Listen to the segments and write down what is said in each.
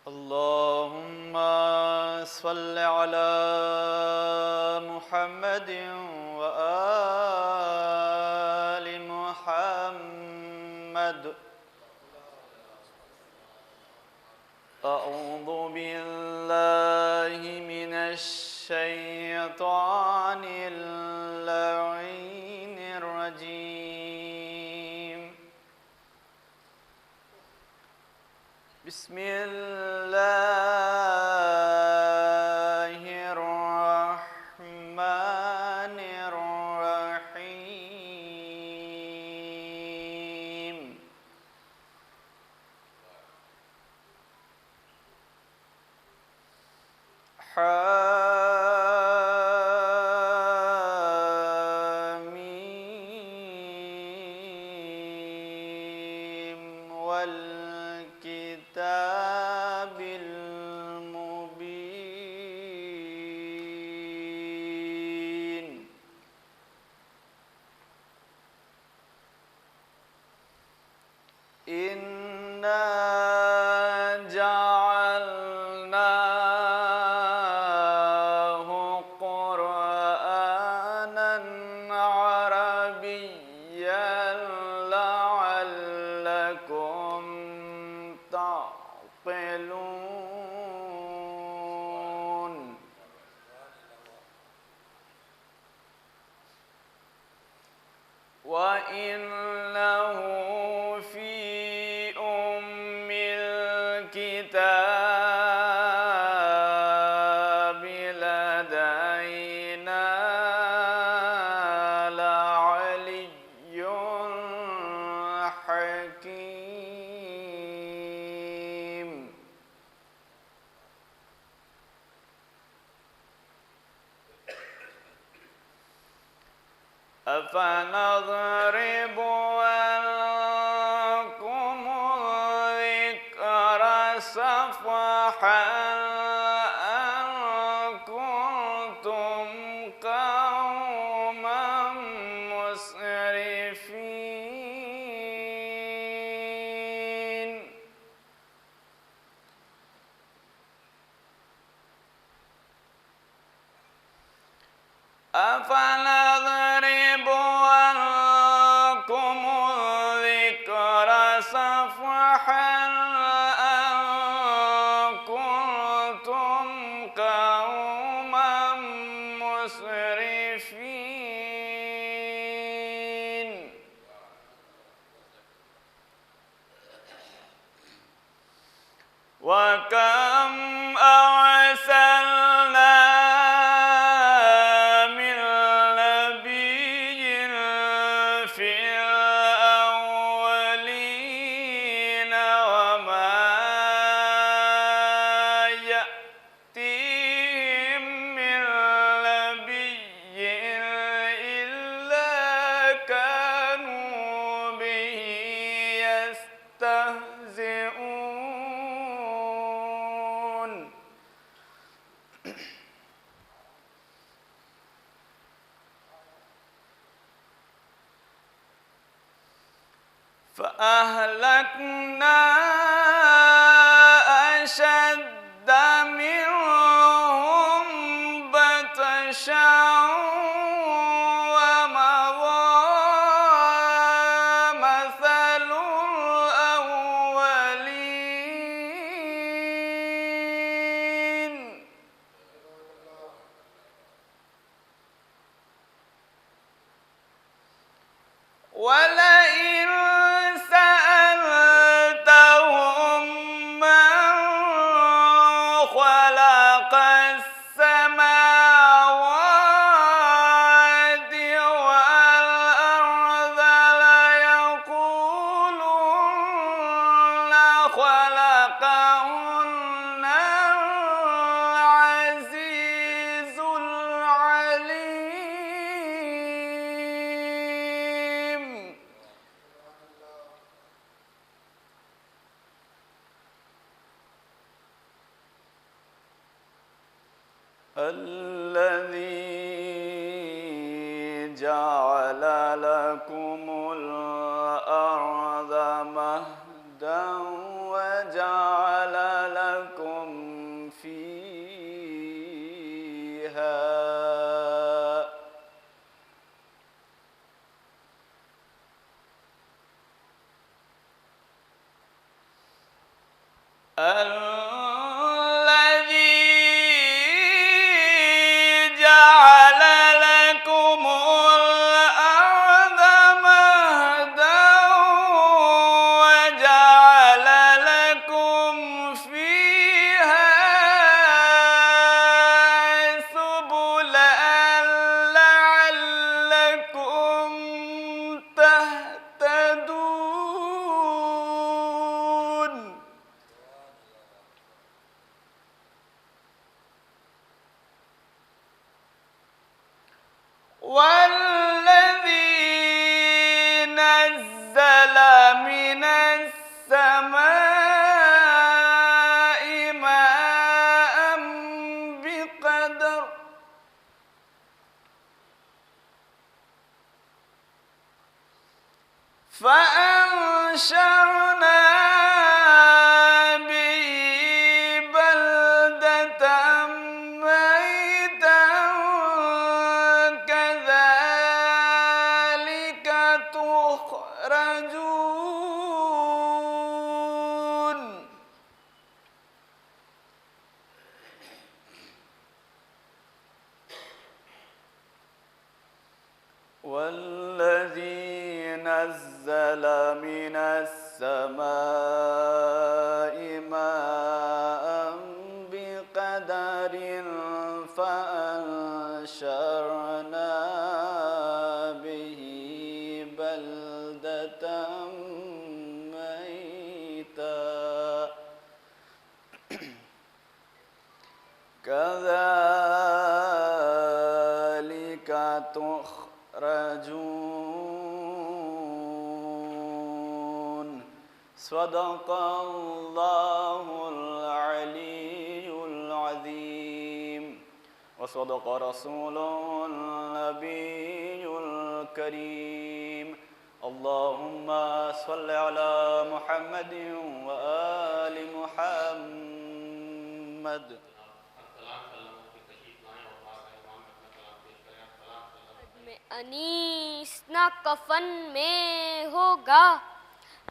اللهم صل على محمد وآل محمد. أعوذ بالله من الشيطان اللعين الرجيم. بسم الله الرحمن الرحيم. حميم والكتاب المبين. إنا جعلناه قرآنا عربيا لعلكم تعقلون. وإنه في أم الكتاب لدينا لعلي حكيم. أفنضرب عنكم الذكر صفحا أن كنتم قوما مسرفين. أفنضرب عنكم الذكر صفحا أن كنتم قوما مسرفين. وكم أرسلنا من نبي في الأولين وما يأتيهم من نبي إلا كانوا به يستهزئون. فأهلكنا أشد منهم بطشا ومضى مثل الأولين. ولئن سألتهم من خلق السماوات والأرض ليقولن خلقهن العزيز العليم. الذي جعل لكم الأرض مهدا وجعل لكم الذي جعل لكم الأرض مهدا وجعل لكم فيها سبلا لعلكم تهتدون. والذي نزل من السماء ماء بقدر فأنشرنا به بلدة ميتا كذلك تخرجون. والذي نزل من السماء ماء بقدر فأنشرنا به بلدة ميتا كذلك تخرجون. صدق الله العلي العظيم وصدق رسوله النبي الكريم. اللهم صل على محمد وآل محمد. انیس نہ کفن میں ہوگا،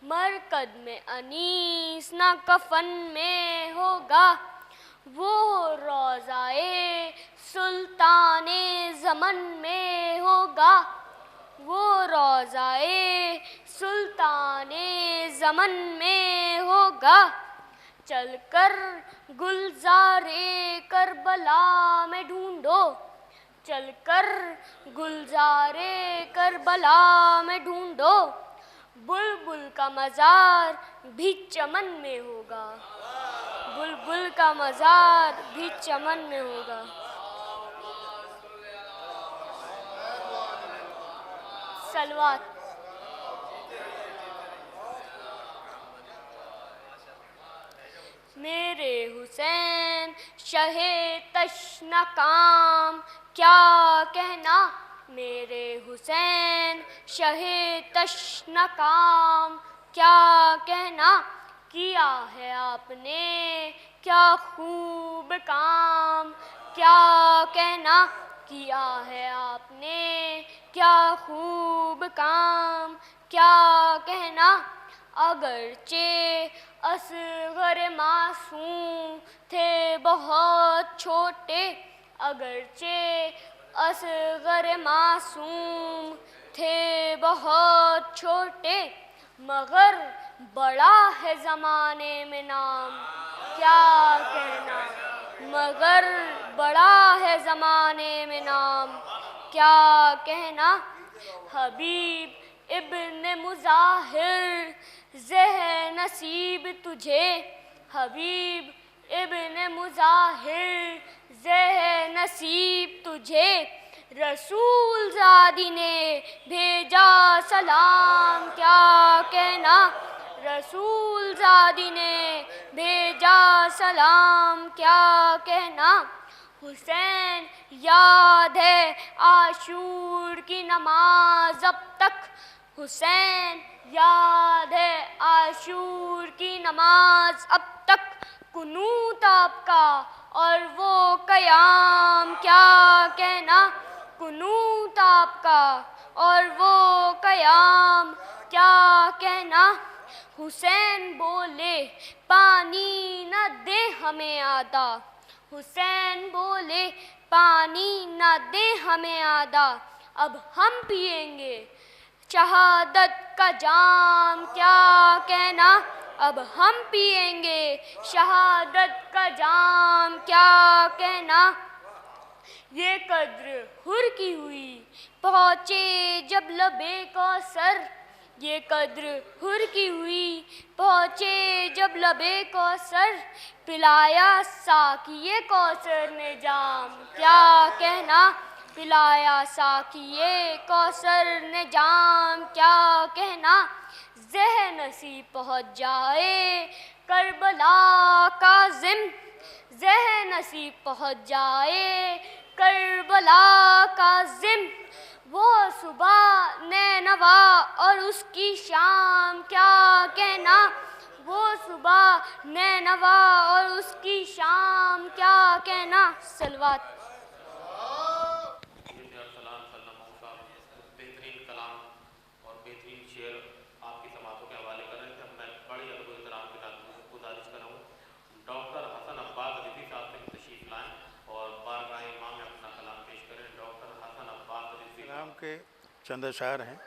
مرکد میں انیس نہ کفن میں ہوگا، وہ روضائے سلطان زمن میں ہوگا، وہ روضائے سلطان زمن میں ہوگا. چل کر گلزار کربلا میں ڈھونڈو، چل کر گلزار کربلا میں ڈھونڈو، بلبل کا مزار بھی چمن میں ہوگا، بلبل کا مزار بھی چمن میں ہوگا. صلوات. میرے حسین شہ تشنہ کام کیا کہنا، میرے حسین شہ تشنہ کام کیا کہنا، کیا ہے آپ نے کیا خوب کام کیا کہنا، کیا ہے آپ نے کیا خوب کام کیا کہنا. اگرچہ اصغر معصوم تھے بہت چھوٹے، اگرچہ اصغر معصوم تھے بہت چھوٹے، مگر بڑا ہے زمانے میں نام کیا کہنا، مگر بڑا ہے زمانے میں نام کیا کہنا. حبیب ابن مظاہر زہ نصیب تجھے، حبیب ابن مظاہر زہ نصیب تجھے، رسول زادی نے بھیجا سلام کیا کہنا، رسول زادی نے بھیجا سلام کیا کہنا. حسین یاد ہے عاشور کی نماز اب تک، حسین یاد ہے عاشور کی نماز اب تک، قنوت آپ کا اور وہ قیام کیا کہنا، قنوت آپ کا اور وہ قیام کیا کہنا. حسین بولے پانی نہ دے ہمیں آدھا، حسین بولے پانی نہ دے ہمیں آدھا، اب ہم پئیں گے شہادت کا جام، کیا کہنا اب ہم پئیں گے شہادت کا جام، کیا کہنا۔ یہ قدر حر کی ہوئی پہنچے جب لبے کوثر، یہ قدر حر کی ہوئی پہنچے جب لبے کوثر، پلایا ساقیے کوثر نے جام، کیا کہنا پلایا ساقیے کوثر نے جام، کیا کہنا۔ ذہ نسی پہنچ جائے کربلا کاظم، ذہ نسی پہنچ جائے کربلا کاظم، وہ صبح نینوا اور اس کی شام، کیا کہنا وہ صبح نینوا اور اس کی شام، کیا کہنا۔ صلوات۔ بہترین کلام اور بہترین شعر آپ کی سماعتوں کے حوالے کر رہے تھے۔ میں بڑی ادب و احترام کے ساتھ گزارش کر رہا ہوں ڈاکٹر حسن عباس رضوی صاحب سے تشریف لائیں اور بارگاہ امام میں اپنا کلام پیش کریں۔ ڈاکٹر حسن عباس رضوی کلام کے چند اشعار ہیں۔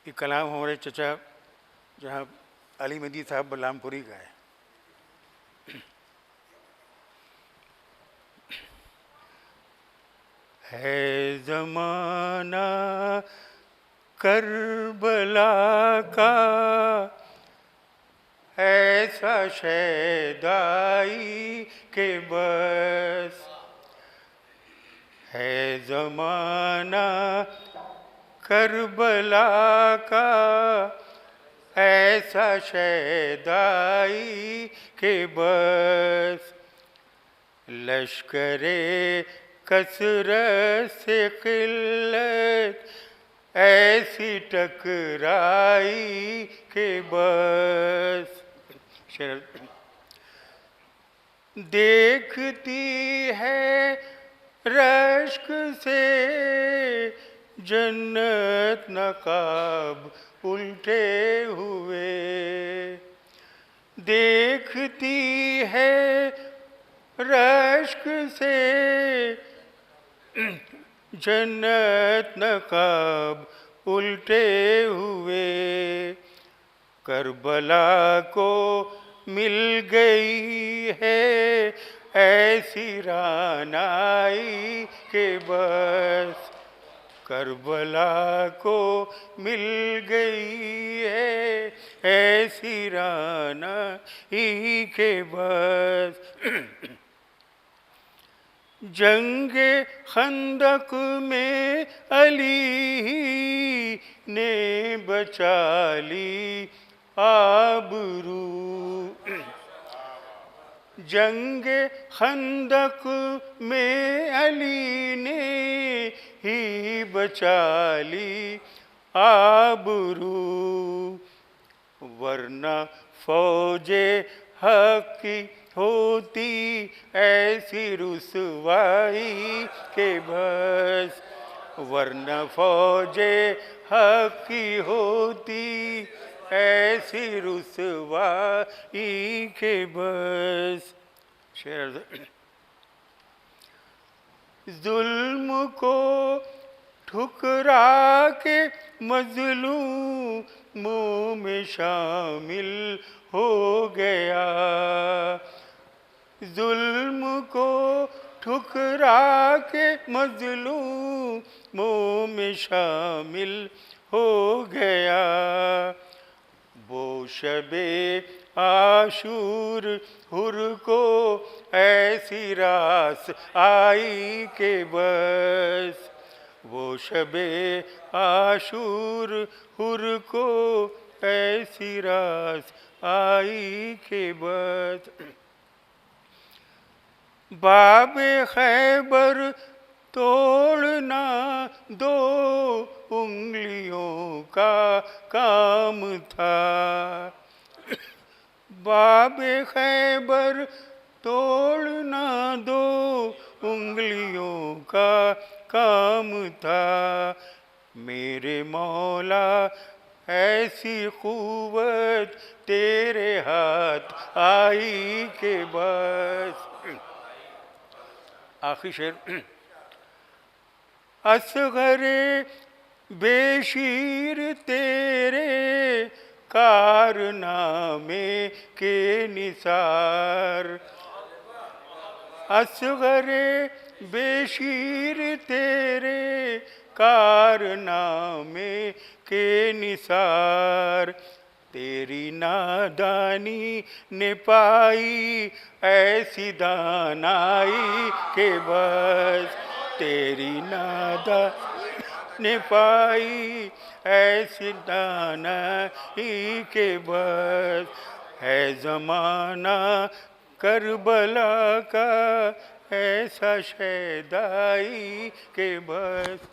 یہ کلام ہمارے چچا جہاں علی مہدی صاحب بلرام پوری کا ہے۔ ہے زمانہ کربلا کا ایسا شیدائی کہ بس، ہے زمانہ کربلا کا ایسا شیدائی کہ بس، لشکر کثرت سے قلت ایسی ٹکرائی کہ بس، دیکھتی ہے رشک سے جنت نقاب الٹے ہوئے، دیکھتی ہے رشک سے جنت نقاب الٹے ہوئے، کربلا کو مل گئی ہے ایسی رانائی کہ بس، کربلا کو مل گئی ہے ایسی رانائی کہ بس، جنگ خندق میں علی نے بچا لی آبرو، جنگ خندق میں علی نے ہی بچا لی آبرو، ورنہ فوج حق کی ہوتی ایسی رسوائی کہ بس، ورنہ فوج حق کی ہوتی ایسی رسوائی کہ بس۔ ظلم کو ٹھکرا کے مظلوموں میں شامل ہو گیا، ظلم کو ٹھکرا کے مظلوموں میں شامل ہو گیا، وہ شب عاشور حر کو ایسی راس آئی کہ بس، وہ شب عاشور حر کو ایسی راس آئی کہ بس، باب خیبر توڑنا دو انگلیوں کا کام تھا، باب خیبر توڑنا دو انگلیوں کا کام تھا، میرے مولا ایسی قوت تیرے ہاتھ آئی کہ بس. آخری شعر. اصغر بے شیر تیرے کارنامے کے نثار. اصغر بے شیر تیرے کارنامے کے نثار. تیری نادانی نے پائی ایسی دانائی کہ بس. تیری نادانی نے پائی ایسی دانائی کہ بس. ہے زمانہ کربلا کا ایسا شیدائی کہ بس.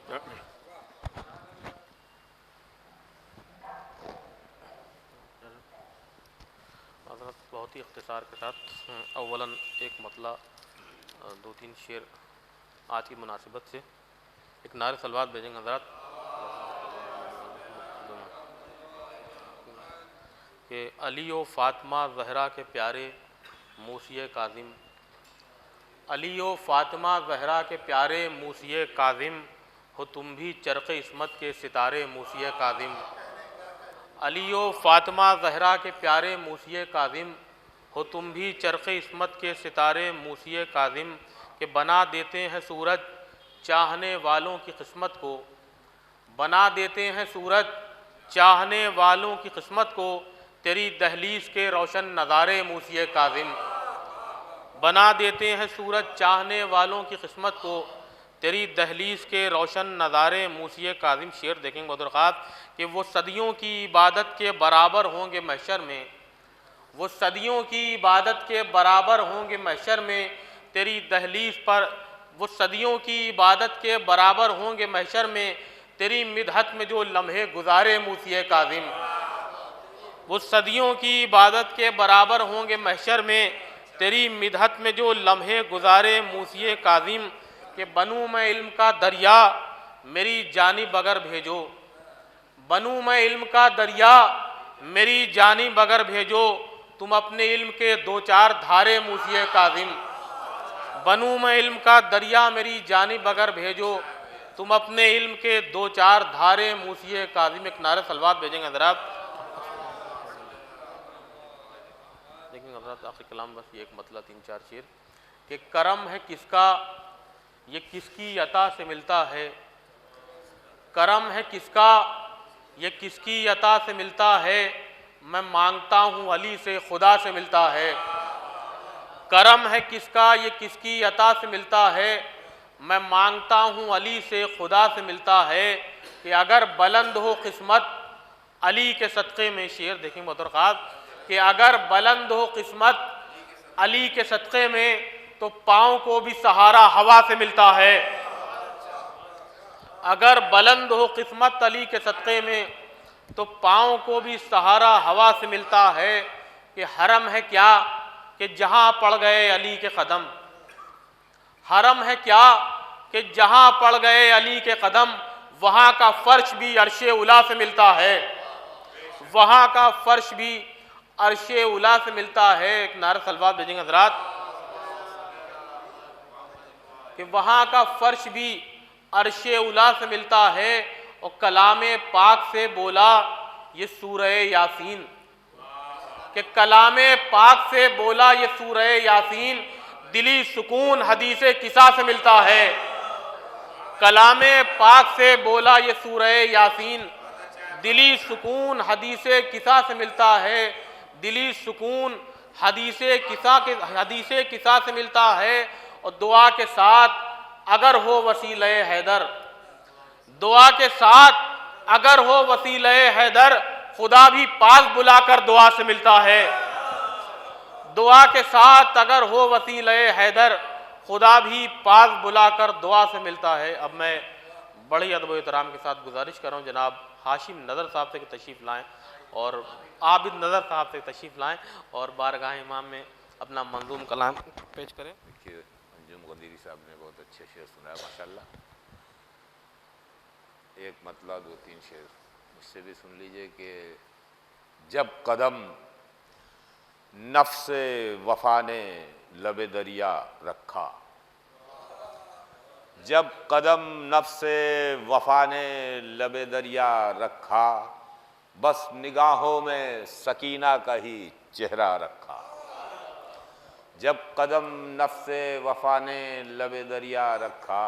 حضرت بہت ہی اختصار کے ساتھ اولاً ایک مطلع 2-3 شعر آج کی مناسبت سے ایک نعرہ صلوات بھیجیں گے حضرات کہ علی و فاطمہ زہرا کے پیارے موسی کاظم. علی و فاطمہ زہرا کے پیارے موسی کاظم ہو تم بھی چرخ عصمت کے ستارے موسی کاظم. علی و فاطمہ زہرا کے پیارے موسی کاظم ہو تم بھی چرخ عصمت کے ستارے موسی کاظم. کہ بنا دیتے ہیں سورج چاہنے والوں کی قسمت کو. بنا دیتے ہیں سورج چاہنے والوں کی قسمت کو تیری دہلیز کے روشن نظارے موسی کاظم. بنا دیتے ہیں سورج چاہنے والوں کی قسمت کو تیری دہلیز کے روشن نظارے موسی کاظم. شعر دیکھیں گے بدرخواست کہ وہ صدیوں کی عبادت کے برابر ہوں گے محشر میں. وہ صدیوں کی عبادت کے برابر ہوں گے محشر میں تیری دہلیز پر. وہ صدیوں کی عبادت کے برابر ہوں گے محشر میں تیری مدحت میں جو لمحے گزارے موسی کاظم. وہ صدیوں کی عبادت کے برابر ہوں گے محشر میں تیری مدحت میں جو لمحے گزارے موسی کاظم. کہ بنوں میں علم کا دریا میری جانب اگر بھیجو. بنوں میں علم کا دریا میری جانب اگر بھیجو تم اپنے علم کے 2-4 دھارے موسی کاظم. بنوں میں علم کا دریا میری جانب اگر بھیجو تم اپنے علم کے 2-4 دھارے موسی کاظم. ایک نعرہ صلوات بھیجیں گے حضرات. لیکن حضرات آخری کلام بس یہ ایک مطلع 3-4 شعر کہ کرم ہے کس کا یہ کس کی عطا سے ملتا ہے. کرم ہے کس کا یہ کس کی عطا سے ملتا ہے میں مانگتا ہوں علی سے خدا سے ملتا ہے. کرم ہے کس کا یہ کس کی عطا سے ملتا ہے میں مانگتا ہوں علی سے خدا سے ملتا ہے. کہ اگر بلند ہو قسمت علی کے صدقے میں. شعر دیکھیں بدرخواست کہ اگر بلند ہو قسمت علی کے صدقے میں تو پاؤں کو بھی سہارا ہوا سے ملتا ہے. اگر بلند ہو قسمت علی کے صدقے میں تو پاؤں کو بھی سہارا ہوا سے ملتا ہے. کہ حرم ہے کیا کہ جہاں پڑ گئے علی کے قدم. حرم ہے کیا کہ جہاں پڑ گئے علی کے قدم وہاں کا فرش بھی عرش اولی سے ملتا ہے. وہاں کا فرش بھی عرش اولی سے ملتا ہے. ایک نعرہ صلوات بھیجیں گے حضرات کہ وہاں کا فرش بھی عرش اولی سے ملتا ہے. اور کلام پاک سے بولا یہ سورہ یاسین. کہ کلام پاک سے بولا یہ سورہ یاسین دلی سکون حدیث کسا سے ملتا ہے. کلام پاک سے بولا یہ سورہ یاسین دلی سکون حدیث کسا سے ملتا ہے. دلی سکون حدیث کسا سے ملتا ہے. اور دعا کے ساتھ اگر ہو وسیلہ حیدر. دعا کے ساتھ اگر ہو وسیلہ حیدر خدا بھی پاس بلا کر دعا سے ملتا ہے. دعا کے ساتھ اگر ہو وسیلہ حیدر خدا بھی پاس بلا کر دعا سے ملتا ہے. اب میں بڑی ادب و احترام کے ساتھ گزارش کر رہا ہوں جناب ہاشم نظر صاحب سے کہ تشریف لائیں اور عابد نظر صاحب سے تشریف لائیں اور بارگاہ امام میں اپنا منظوم کلام پیش کریں. دیکھیے انجم غدیری صاحب نے بہت اچھے شعر سنایا ماشاءاللہ. ایک مطلع 2-3 شعر مجھ سے بھی سن لیجئے کہ جب قدم نفس وفا نے لب دریا رکھا، جب قدم نفس وفا نے لب دریا رکھا، بس نگاہوں میں سکینہ کا ہی چہرہ رکھا۔ جب قدم نفس وفا نے لب دریا رکھا،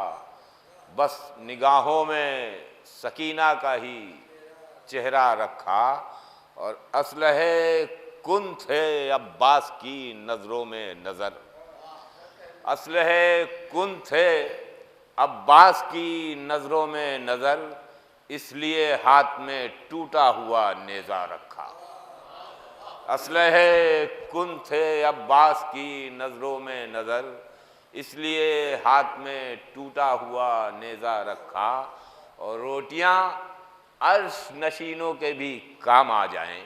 بس نگاہوں میں سکینہ کا ہی چہرہ رکھا، اور اسلحے کن تھے عباس کی نظروں میں نظر، اسلحے کن تھے عباس کی نظروں میں نظر، اس لیے ہاتھ میں ٹوٹا ہوا نیزہ رکھا۔ اسلحے کن تھے عباس کی نظروں میں نظر، اس لیے ہاتھ میں ٹوٹا ہوا نیزہ رکھا، اور روٹیاں عرش نشینوں کے بھی کام آ جائیں۔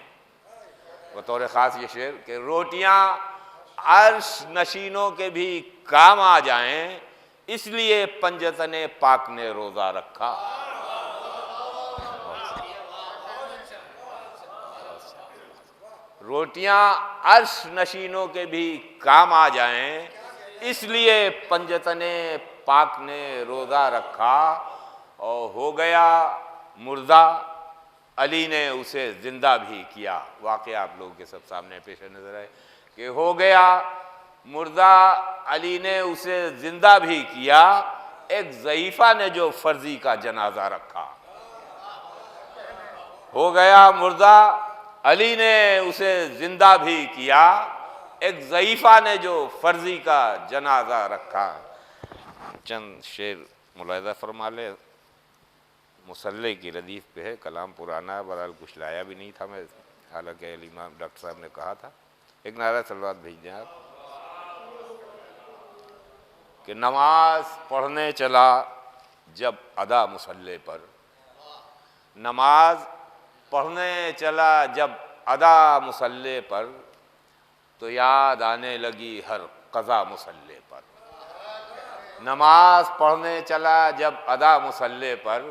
بطور خاص یہ شعر کہ روٹیاں عرش نشینوں کے بھی کام آ جائیں، اس لیے پنجتن پاک نے روزہ رکھا۔ روٹیاں عرش نشینوں کے بھی کام آ جائیں، اس لیے پنجتن پاک نے روزہ رکھا، اور ہو گیا مردہ علی نے اسے زندہ بھی کیا۔ واقعہ آپ لوگوں کے سب سامنے پیش نظر ہے کہ ہو گیا مردہ علی نے اسے زندہ بھی کیا، ایک ضعیفہ نے جو فرضی کا جنازہ رکھا۔ ہو گیا مردہ علی نے اسے زندہ بھی کیا، ایک ضعیفہ نے جو فرضی کا جنازہ رکھا۔ چند شعر ملاحظہ فرما لے، مصلح کی ردیف پہ ہے، کلام پرانا ہے، بہرحال کچھ لایا بھی نہیں تھا میں، حالانکہ امام ڈاکٹر صاحب نے کہا تھا۔ ایک نعرہ صلوات بھیج دیں آپ کہ نماز پڑھنے چلا جب ادا مصلح پر، نماز پڑھنے چلا جب ادا مصلح پر، تو یاد آنے لگی ہر قضا مصلح پر۔ نماز پڑھنے چلا جب ادا مصلح پر،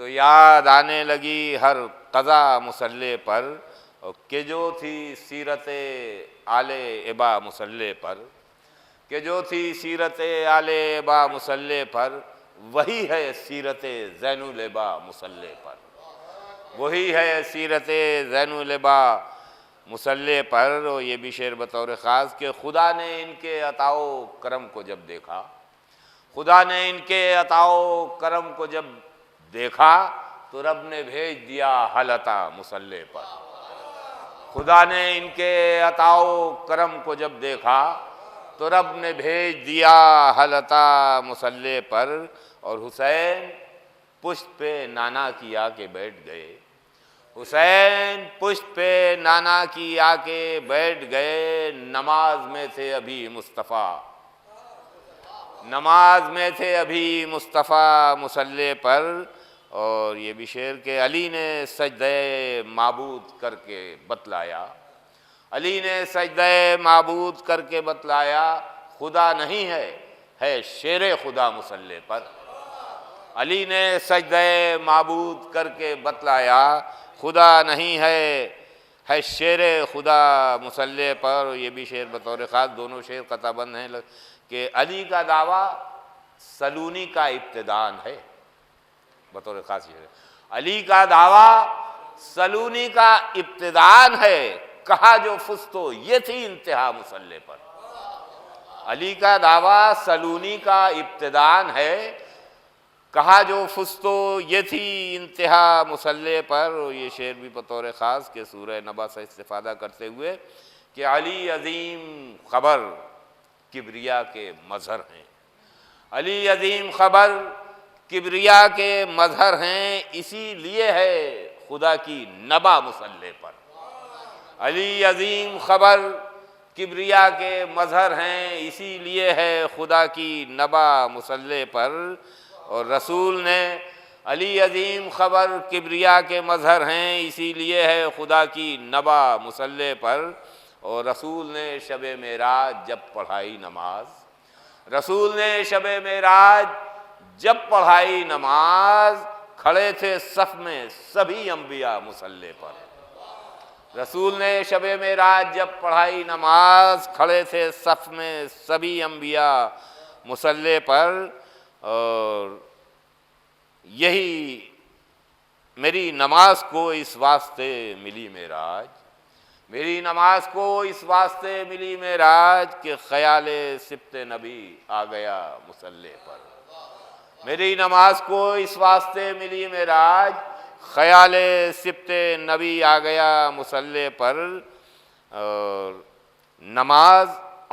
تو یاد آنے لگی ہر قضا مصلح پر، کہ جو تھی سیرت آل ابا مصلح پر، کہ جو تھی سیرت آل ابا مصلح پر، وہی ہے سیرت زین الابا مصلح پر، وہی ہے سیرت زین الابا مصلح پر۔ اور یہ بھی شعر بطور خاص کہ خدا نے ان کے عطا و کرم کو جب دیکھا، خدا نے ان کے عطا و کرم کو جب دیکھا، تو رب نے بھیج دیا حلتا مصلح پر۔ خدا نے ان کے عطا و کرم کو جب دیکھا، تو رب نے بھیج دیا حلتا مصلح پر۔ اور حسین پشت پہ نانا کی آ کے بیٹھ گئے، حسین پشت پہ نانا کی آ کے بیٹھ گئے، نماز میں تھے ابھی مصطفیٰ، نماز میں تھے ابھی مصطفیٰ مصلح پر۔ اور یہ بھی شعر کہ علی نے سجدہ معبود کر کے بتلایا، علی نے سجدہ معبود کر کے بتلایا، خدا نہیں ہے، ہے شیر خدا مصلح پر۔ علی نے سجدہ معبود کر کے بتلایا، خدا نہیں ہے شیر خدا مصلح پر۔ یہ بھی شعر بطور خاص، دونوں شعر قطع بند ہیں کہ علی کا دعویٰ سلونی کا ابتدان ہے، بطور خاص یہ ہے علی کا دعویٰ سلونی کا ابتدان ہے، کہا جو فستو یہ تھی انتہا مصلح پر۔ علی کا دعویٰ سلونی کا ابتدان ہے، کہا جو فستو یہ تھی انتہا مصلح پر۔ اور یہ شعر بھی بطور خاص کہ سورہ نبا سے استفادہ کرتے ہوئے کہ علی عظیم خبر کبریا کے مظہر ہیں، علی عظیم خبر کبریا کے مظہر ہیں، اسی لیے ہے خدا کی نبا مصلح پر۔ علی عظیم خبر کبریا کے مظہر ہیں، اسی لیے ہے خدا کی نبا مصلح پر۔ اور رسول نے علی عظیم خبر کبریا کے مظہر ہیں، اسی لیے ہے خدا کی نبا مصلح پر۔ اور رسول نے شب معراج جب پڑھائی نماز، رسول نے شب معراج جب پڑھائی نماز، کھڑے تھے صف میں سبھی انبیاء مصلی پر۔ رسول نے شب معراج جب پڑھائی نماز، کھڑے تھے صف میں سبھی انبیاء مصلی پر، اور یہی میری نماز کو اس واسطے ملی معراج، میری نماز کو اس واسطے ملی معراج کہ خیال سبط نبی آ گیا مصلی پر۔ میری نماز کو اس واسطے ملی معراج، خیال سبط نبی آ گیا مصلی پر، اور نماز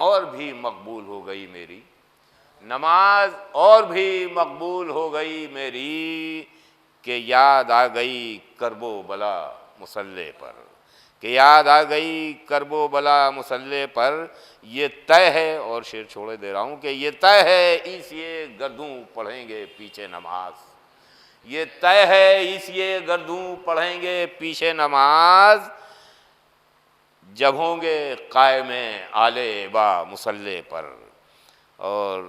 اور بھی مقبول ہو گئی میری، نماز اور بھی مقبول ہو گئی میری، کہ یاد آ گئی کرب و بلا مصلی پر، کہ یاد آ گئی کرب و بلا مصلی پر۔ یہ طے ہے، اور شعر چھوڑے دے رہا ہوں، کہ یہ طے ہے عیسیٰ گردوں پڑھیں گے پیچھے نماز، یہ طے ہے عیسیٰ گردوں پڑھیں گے پیچھے نماز، جب ہوں گے قائم آل ابا مصلی پر۔ اور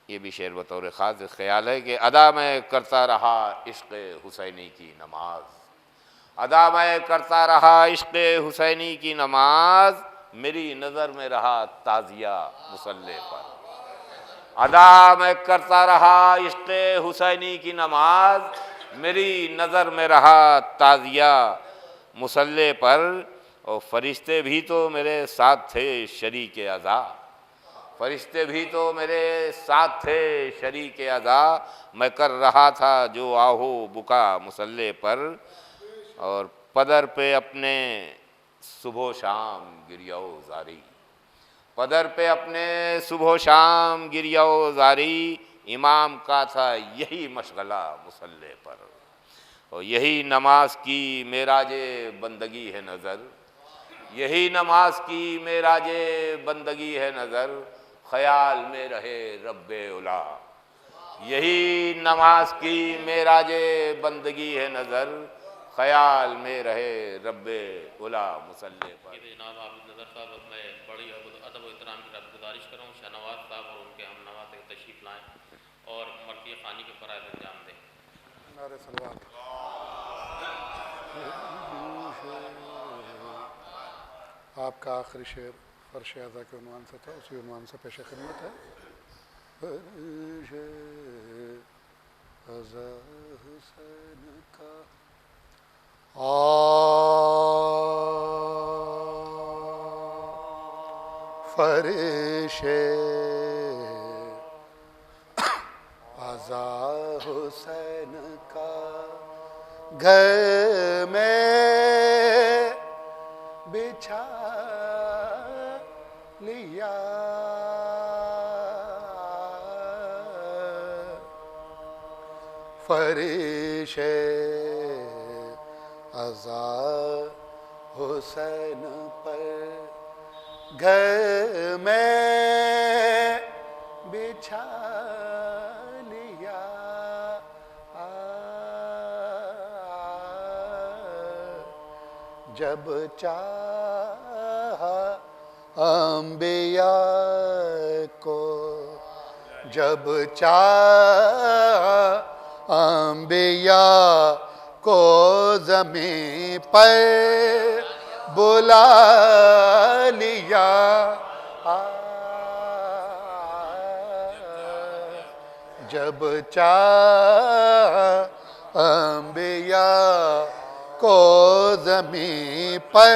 یہ بھی شعر بطور خاص خیال ہے کہ ادا میں کرتا رہا عشق حسینی کی نماز، ادا میں کرتا رہا عشق حسینی کی نماز، میری نظر میں رہا تعزیہ مصلی پر۔ ادا میں کرتا رہا عشق حسینی کی نماز، میری نظر میں رہا تعزیہ مصلی پر، اور فرشتے بھی تو میرے ساتھ تھے شریک عزا، فرشتے بھی تو میرے ساتھ تھے شریک عزا، میں کر رہا تھا جو آہو بکا مصلی پر، اور پدر پہ اپنے صبح و شام گریہ و زاری، پدر پہ اپنے صبح و شام گریہ و زاری، امام کا تھا یہی مشغلہ مصلی پر، اور یہی نماز کی معراج بندگی ہے نظر، یہی نماز کی معراج بندگی ہے نظر، خیال میں رہے رب اولا، یہی نماز کی معراج بندگی ہے نظر، خیال میں رہے رب اولا مصلی پر۔ جناب عابد نظر صاحب، اب میں بڑی ادب و احترام کی گزارش کروں شاہ نواز صاحب اور ان کے ہم نوا سے تشریف لائیں اور مرثیہ خوانی کے فرائض انجام دیں۔ نعرہ صلوات۔ آپ کا آخری شعر فرش اعضا کے عنوان سے تھا، اسی عنوان سے پیش خدمت ہے۔ فرش اعضا حسین کا فرش اعضا حسین کا گھر میں بچھا لیا، فرش اعضا حسین پر گھر میں بچھا لیا، جب چاہا انبیاء کو، جب چاہا انبیاء کو زمین پر بلا لیا، جب چاہا انبیاء کو زمین پر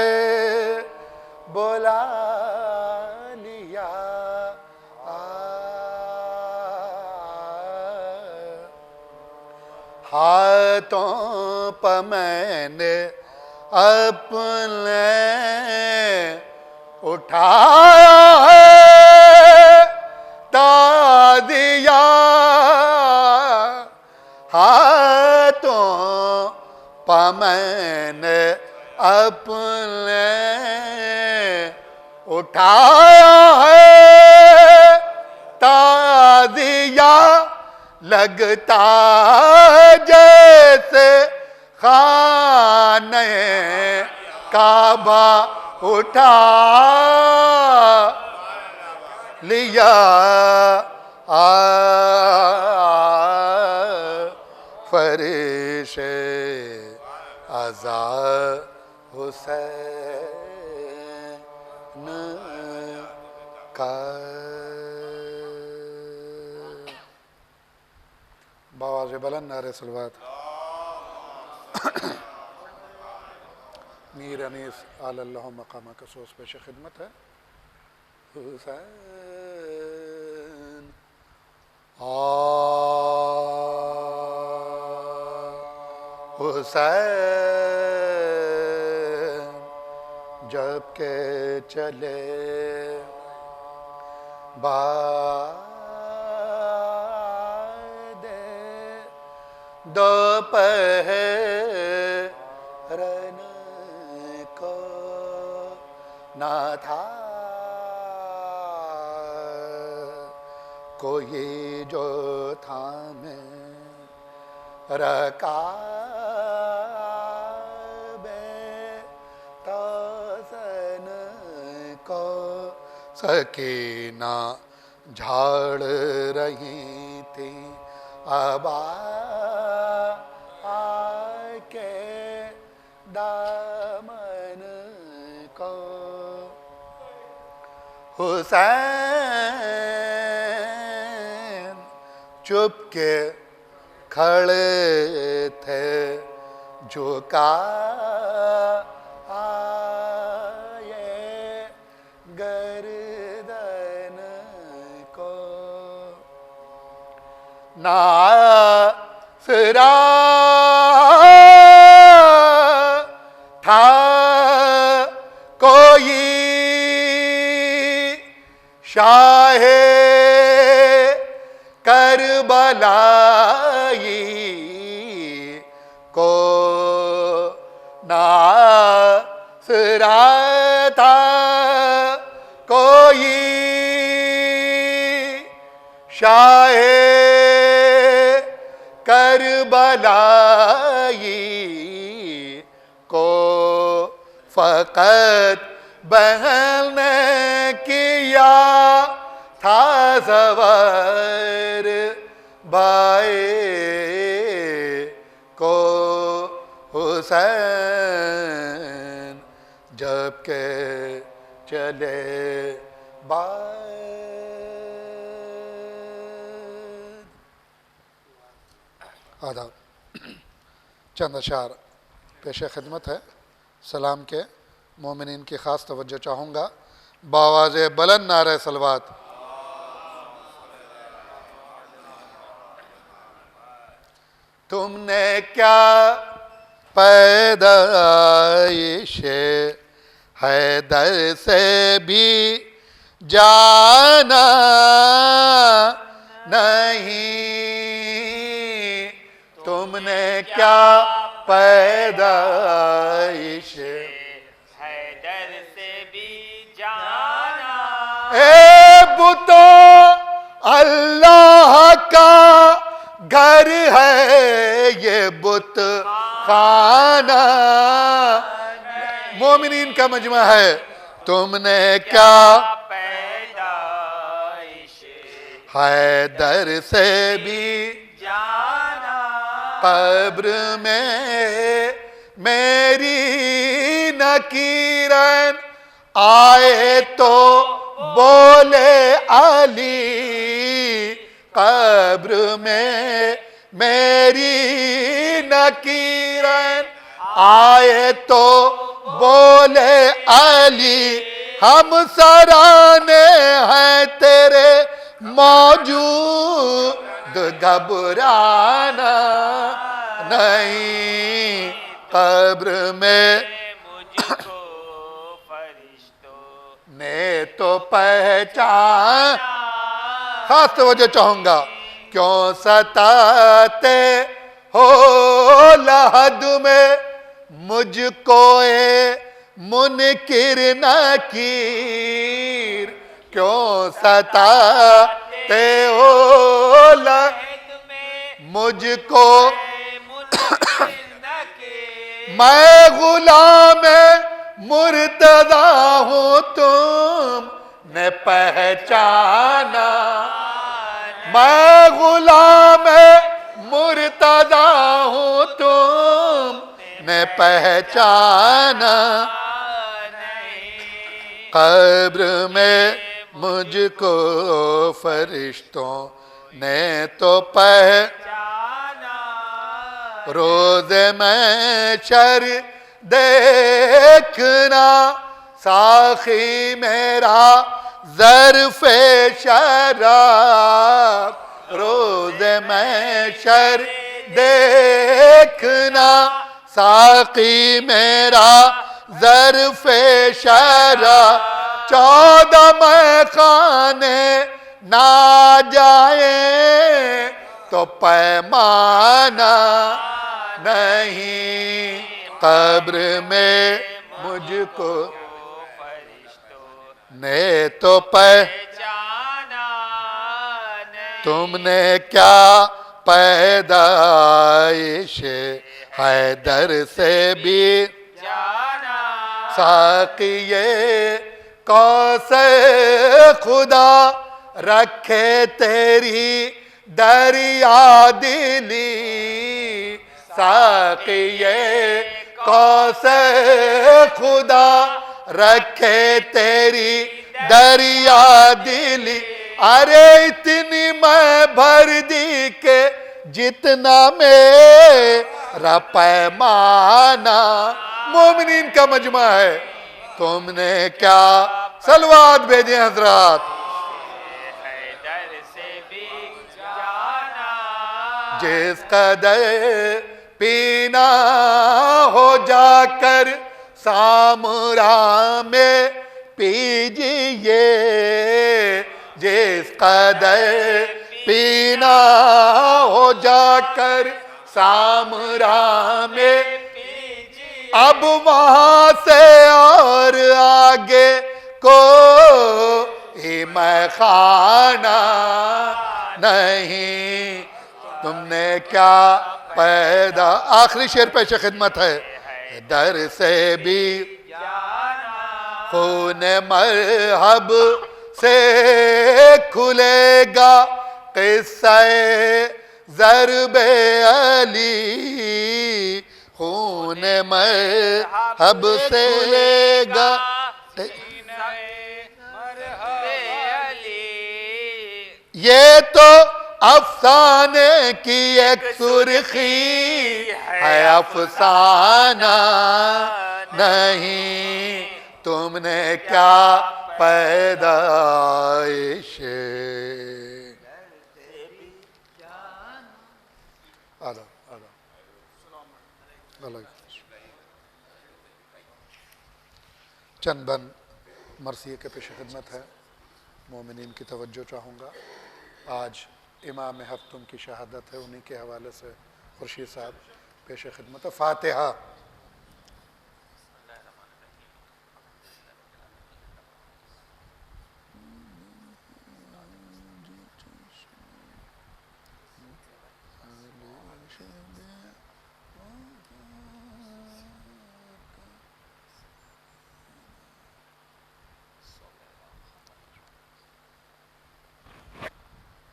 بلا لیا، ہاتھوں پہ میں نے اپنے اٹھایا ہے تعزیہ، ہاتھوں پہ میں نے اپنے اٹھایا ہے تعزیہ، لگتا جیسے خانہ کعبہ اٹھا لیا، فر حسین کا بآواز بلند نعرہ صلوات میر انیس آل اللہ مقامہ کا سوس پیش خدمت ہے حسین حسین جب کہ چلے بعد دوپہر کو نہ تھا کوئی جو تھامے رکابے تازن کو سکینہ جھاڑ رہی تھی ابا کے دامن کو حسین چپ کے کھڑے تھے جھکا آئے گردن کو ناصرہ تھا کوئی شاہ کربلائی کو ناصرہ تھا کوئی شاہ کربلائی کو فقط بہن نے کیا تھا زور بھائی کو حسین جب کہ چلے آداب چند اشعار پیش خدمت ہے سلام کے مومنین کی خاص توجہ چاہوں گا بآواز بلند نعرہ صلوات تم نے کیا پیدائش حیدر سے بھی جانا نہیں تم نے کیا پیدائش حیدر سے بھی جانا اے بتو اللہ کا گھر ہے یہ بت خانہ مومنین کا مجمع ہے تم نے کیا پیدائش حیدر سے بھی جانا قبر میں میری نکیرن آئے تو بولے علی قبر میں میری نکیرن آئے تو بولے علی ہم سرانے ہیں تیرے موجود گھبرانا نہیں قبر میں مجھ کو فرشتوں نے تو پہچان خاص توجہ چاہوں گا کیوں ستاتے ہو لحد میں مجھ کو منکر نکیر کیوں ستاتے ہو لحد میں مجھ کو میں غلام مرتضی ہوں تم نے پہچانا میں غلام مرتضی ہوں تم نے پہچانا قبر میں مجھ کو فرشتوں نے تو پہچانا روز محشر دیکھنا ساقی میرا ظرف شراب روز محشر دیکھنا ساقی میرا ظرف شراب 14 میخانے نہ جائیں تو پیمانہ نہیں قبر میں مجھ کو نے تو پہچانا تم نے کیا پیدائش حیدر سے بھی جانا ساقی کوثر خدا رکھے تیری دریا دلی ساقی کوثر خدا رکھے تیری دریا دلی ارے اتنی میں بھر دی کہ جتنا میرا پیمانہ مومنین کا مجمع ہے تم نے کیا صلوات بھیجیں حضرات جس قدر پینا ہو جا کر سامرا میں پیجئے جس قدر پینا ہو جا کر سامرا میں اب وہاں سے اور آگے کوئی میخانہ نہیں تم نے کیا پیدا آخری شعر پیش خدمت ہے در سے بھی خون مرحب سے کھلے گا قصہ ضرب علی خون مرحب سے کھلے گا یہ تو افسانے کی ایک سرخی ہے افسانہ نہیں تم نے کیا پیدائش چند بند مرثیے کے پیش خدمت ہے مومنین کی توجہ چاہوں گا آج امام ہفتم کی شہادت ہے انہی کے حوالے سے خورشید صاحب پیش خدمت ہے فاتحہ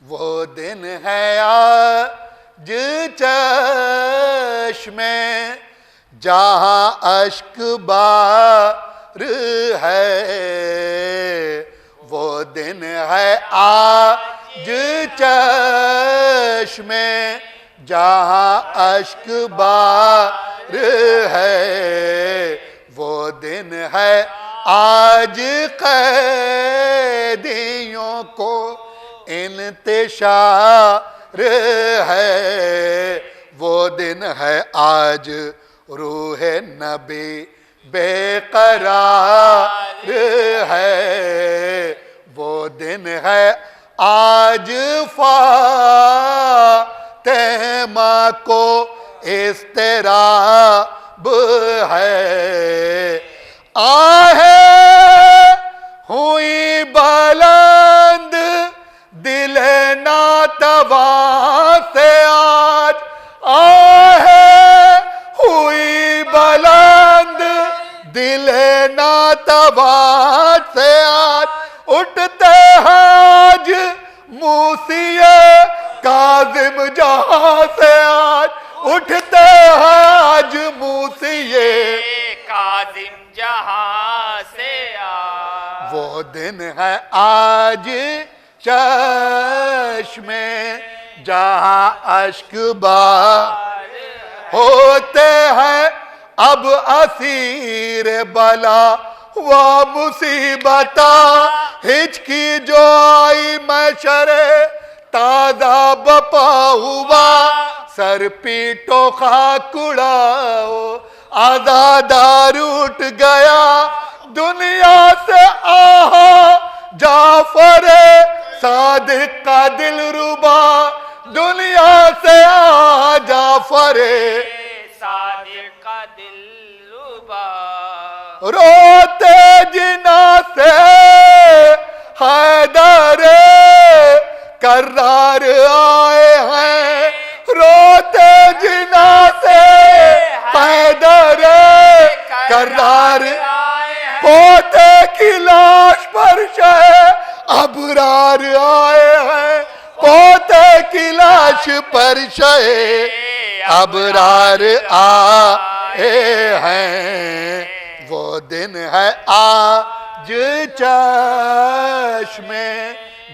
وہ دن ہے آج چشم جہاں اشک بار ہے وہ دن ہے آج چشم جہاں اشک بار ہے وہ دن ہے آج قیدیوں کو انتشار ہے وہ دن ہے آج روح نبی بے قرار ہے وہ دن ہے آج فاطمہ کو اضطراب ہے آہیں ہوئی بلند دل ناتواں سے آج آہیں ہوئی بلند دل ناتواں سے آج اٹھتے آج موسی کاظم جہاں سے آج اٹھتے آج موسی وہ دن ہے آج چشم جہاں اشک بار ہوتے ہیں اب اسیر بلا و مصیبت ہچکی جو آئی محشر تازہ بپا ہوا سر پیٹو خاک اڑاؤ آزادار اٹھ گیا دنیا سے آہا جعفر صادق کا دل ربا دنیا سے آہا جعفر صادق کا دل ربا روتے جنا سے حیدر کرار آئے ہیں روتے جنا سے حیدر کرار پوتے کی لاش پر شہ ابرار آئے ہیں پوتے کی لاش پر شہ ابرار آئے ہیں وہ دن ہے آج چشم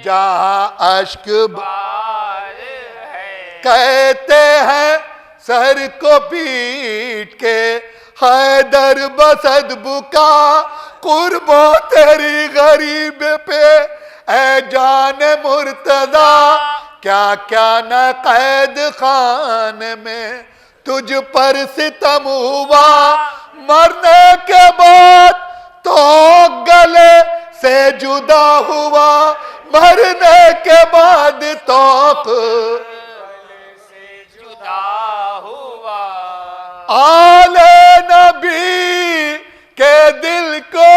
جہاں اشک بار ہے کہتے ہیں سر کو پیٹ کے حیدر بسد بکا قربو تیری غریب پہ اے جان مرتضی کیا کیا نہ قید خان میں تجھ پر ستم ہوا مرنے کے بعد تو گلے سے جدا ہوا مرنے کے بعد تو سے جدا ہوا آل نبی کے دل کو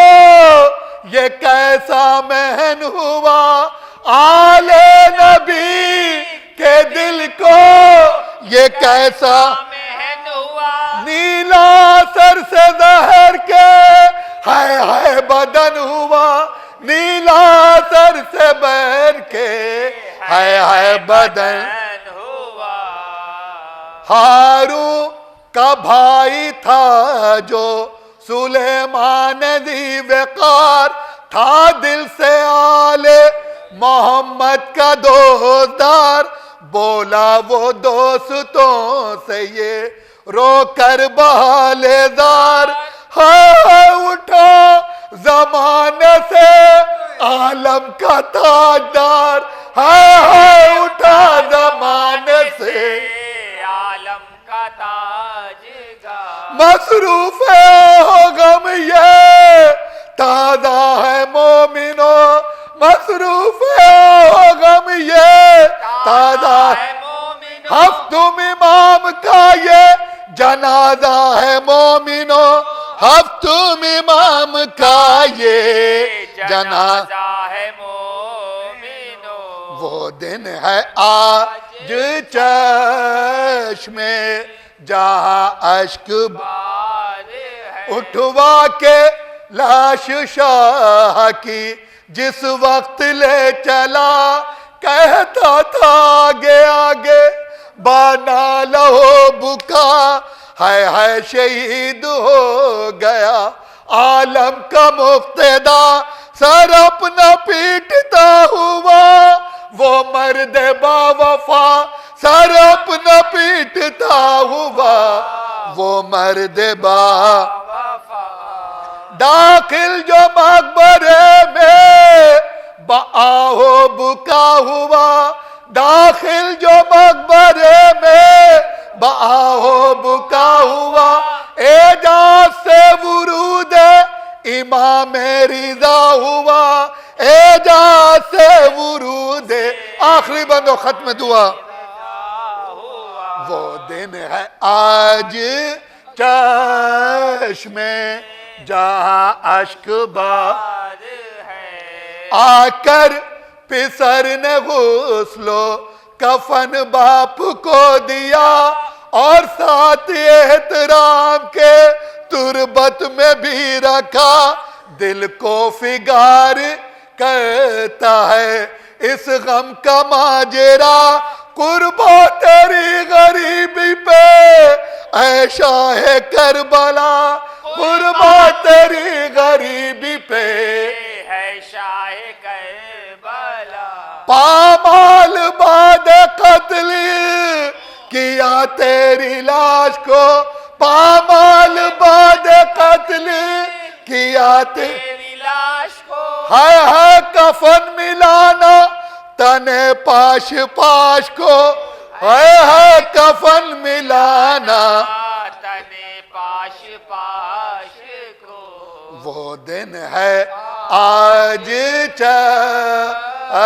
یہ کیسا محن ہوا آل نبی کے دل کو یہ کیسا محن ہوا نیلا سر سے زہر کے ہائے بدن ہوا نیلا سر سے بہر کے ہائے بدن ہوا ہارون کا بھائی تھا جو سلیمان ذی وقار تھا دل سے آل محمد کا دوستدار بولا وہ دوستوں سے یہ رو کر بحالِ زار ہائے اٹھا زمانے سے عالم کا تاجدار ہائے اٹھا زمانے سے عالم کا تاجدار مصروف ہو غم یہ تازہ ہے مومنو مصروف ہو غم یہ تازہ ہے ہفتم امام کا یہ جنازہ ہے مومنو ہفتم امام کا یہ جنازہ ہے مومنو وہ دن ہے آج چشم جہاں اشک بار ہے اٹھوا کے لاش شاہ کی جس وقت لے چلا کہتا تھا آگے آگے بانا لہو بکا ہائے شہید ہو گیا عالم کا مقتدا سر اپنا پیٹتا ہوا وہ مرد با وفا سر اپنا پیٹتا ہوا وہ مرد با داخل جو مقبرے میں بآہو بکا ہوا داخل جو مقبرے میں بآہو بکا ہوا اعجاز سے ورود امام رضا ہوا اعجاز سے ورود آخری بندو ختم دعا وہ دن ہے آج چشم جہاں اشک بار آ کر پسر نے غسل و کفن باپ کو دیا اور ساتھ احترام کے تربت میں بھی رکھا دل کو فگار کرتا ہے اس غم کا ماجرا قربا تیری غریبی پہ اے شاہ کربلا قربا تیری غریبی پہ ہے شاہ کربلا پامال بعد قتل کیا تیری لاش کو، پامال بعد قتل کیا تیری لاش کو، ہے کفن ملانا تن پاش پاش کو، ہے کفن ملانا تن پاش پاش کو، وہ دن ہے آج چشم